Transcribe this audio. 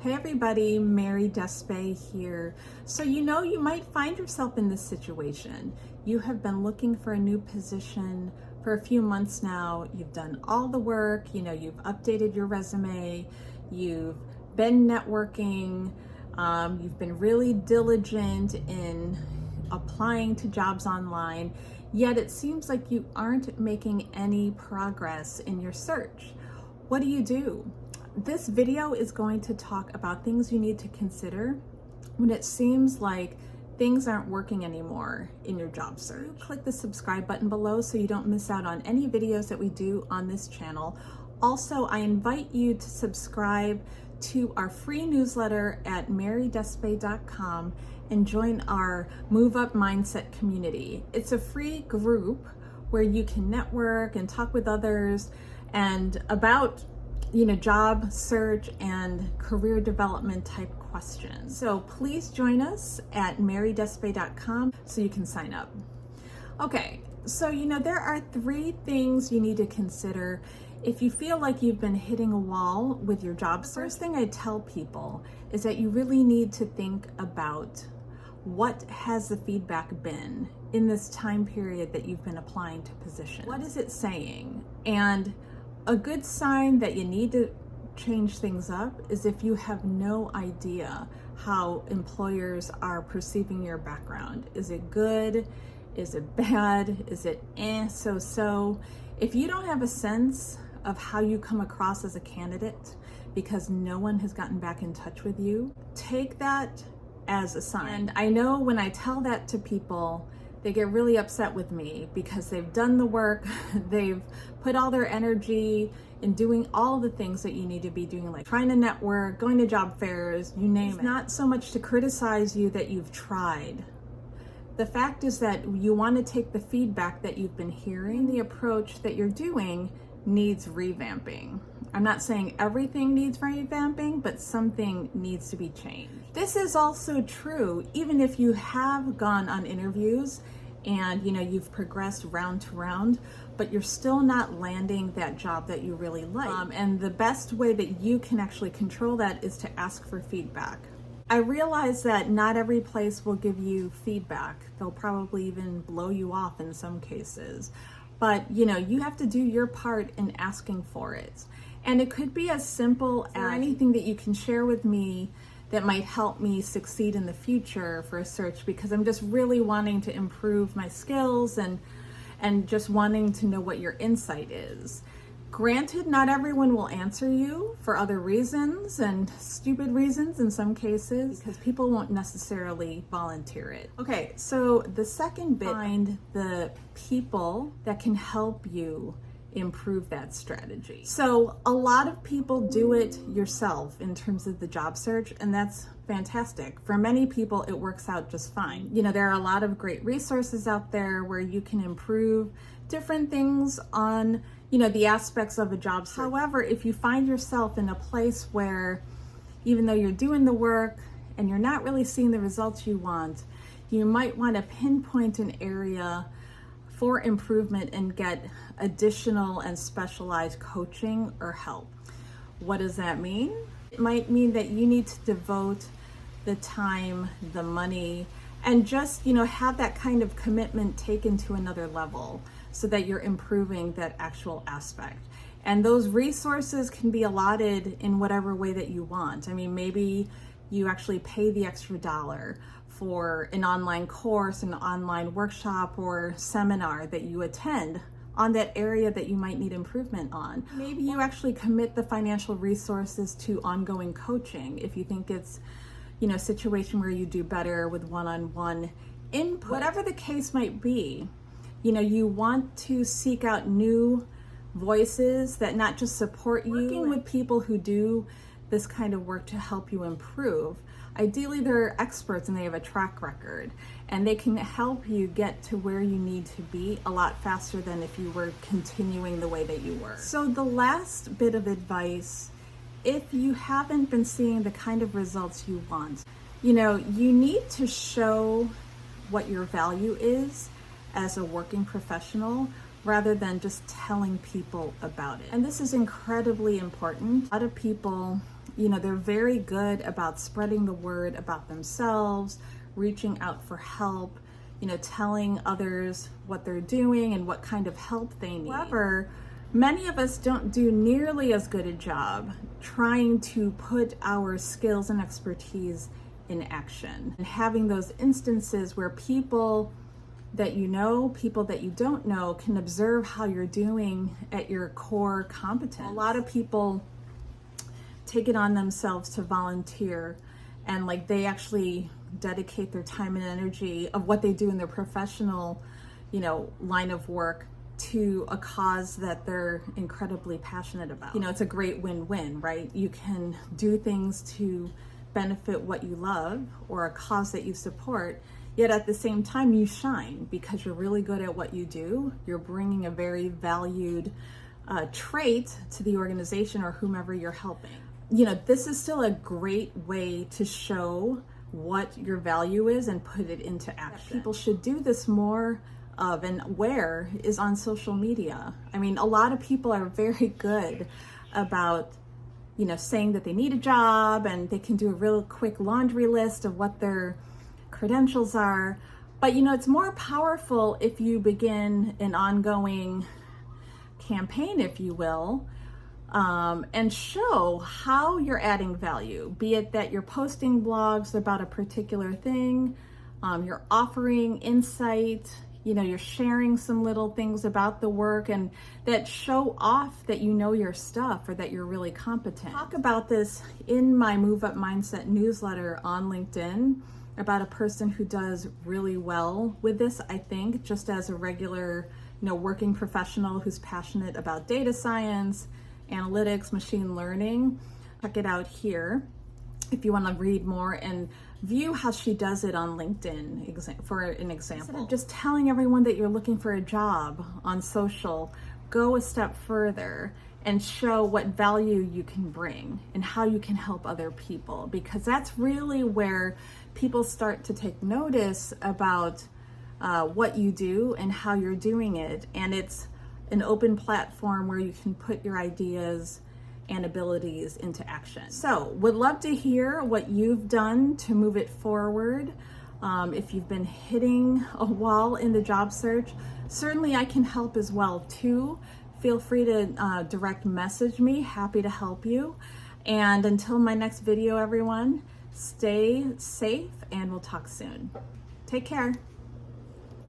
Hey everybody, marydespe here. So you might find yourself in this situation. You have been looking for a new position for a few months now. You've done all the work, you've updated your resume, you've been networking, you've been really diligent in applying to jobs online, yet it seems like you aren't making any progress in your search. What do? This video is going to talk about things you need to consider when it seems like things aren't working anymore in your job search. Click the subscribe button below so you don't miss out on any videos that we do on this channel. Also, I invite you to subscribe to our free newsletter at marydespe.com and join our Move Up Mindset community. It's a free group where you can network and talk with others and about job search and career development type questions. So please join us at marydespe.com so you can sign up. Okay, so there are 3 things you need to consider if you feel like you've been hitting a wall with your job search. First thing I tell people is that you really need to think about what has the feedback been in this time period that you've been applying to positions. What is it saying? And a good sign that you need to change things up is if you have no idea how employers are perceiving your background. Is it good? Is it bad? Is it so-so? If you don't have a sense of how you come across as a candidate because no one has gotten back in touch with you, take that as a sign. And I know when I tell that to people, they get really upset with me because they've done the work, they've put all their energy in doing all the things that you need to be doing, like trying to network, going to job fairs, you name it. It's not so much to criticize you that you've tried. The fact is that you want to take the feedback that you've been hearing. The approach that you're doing needs revamping. I'm not saying everything needs revamping, but something needs to be changed. This is also true even if you have gone on interviews and you've progressed round to round, but you're still not landing that job that you really like. And the best way that you can actually control that is to ask for feedback. I realize that not every place will give you feedback. They'll probably even blow you off in some cases. But you have to do your part in asking for it. And it could be as simple as anything that you can share with me that might help me succeed in the future for a search, because I'm just really wanting to improve my skills and just wanting to know what your insight is. Granted, not everyone will answer you for other reasons and stupid reasons in some cases, because people won't necessarily volunteer it. Okay, so the second bit, find the people that can help you improve that strategy. So a lot of people do it yourself in terms of the job search, and that's fantastic. For many people, it works out just fine. There are a lot of great resources out there where you can improve different things on the aspects of a job search. However, if you find yourself in a place where even though you're doing the work and you're not really seeing the results you want, you might want to pinpoint an area for improvement and get additional and specialized coaching or help. What does that mean? It might mean that you need to devote the time, the money, and just have that kind of commitment taken to another level so that you're improving that actual aspect. And those resources can be allotted in whatever way that you want. I mean, maybe you actually pay the extra $1 for an online course, an online workshop or seminar that you attend on that area that you might need improvement on. Maybe you actually commit the financial resources to ongoing coaching if you think it's a situation where you do better with one-on-one input. Whatever the case might be, you want to seek out new voices that not just support you. Working with people who do this kind of work to help you improve. Ideally, they're experts and they have a track record, and they can help you get to where you need to be a lot faster than if you were continuing the way that you were. So the last bit of advice, if you haven't been seeing the kind of results you want, you need to show what your value is as a working professional rather than just telling people about it. And this is incredibly important. A lot of people, You know, they're very good about spreading the word about themselves, reaching out for help, you know, telling others what they're doing and what kind of help they need. However, many of us don't do nearly as good a job trying to put our skills and expertise in action, and having those instances where people that you know, people that you don't know, can observe how you're doing at your core competence. A lot of people take it on themselves to volunteer, and like they actually dedicate their time and energy of what they do in their professional, you know, line of work to a cause that they're incredibly passionate about. You know, it's a great win-win, right? You can do things to benefit what you love or a cause that you support, yet at the same time you shine because you're really good at what you do. You're bringing a very valued trait to the organization or whomever you're helping. You know, this is still a great way to show what your value is and put it into action. People should do this more of, and where is on social media. I mean, a lot of people are very good about, you know, saying that they need a job and they can do a real quick laundry list of what their credentials are. But, you know, it's more powerful if you begin an ongoing campaign, if you will, and show how you're adding value, be it that you're posting blogs about a particular thing, you're offering insight, you know, you're sharing some little things about the work and that show off that you know your stuff or that you're really competent. I talk about this in my Move Up Mindset newsletter on LinkedIn about a person who does really well with this, I think, just as a regular, you know, working professional who's passionate about data science, analytics, machine learning. Check it out here if you want to read more and view how she does it on LinkedIn for an example. Instead of just telling everyone that you're looking for a job on social, go a step further and show what value you can bring and how you can help other people, because that's really where people start to take notice about what you do and how you're doing it. And it's an open platform where you can put your ideas and abilities into action. So would love to hear what you've done to move it forward. If you've been hitting a wall in the job search, certainly I can help as well too. Feel free to direct message me, happy to help you. And until my next video, everyone, stay safe and we'll talk soon. Take care.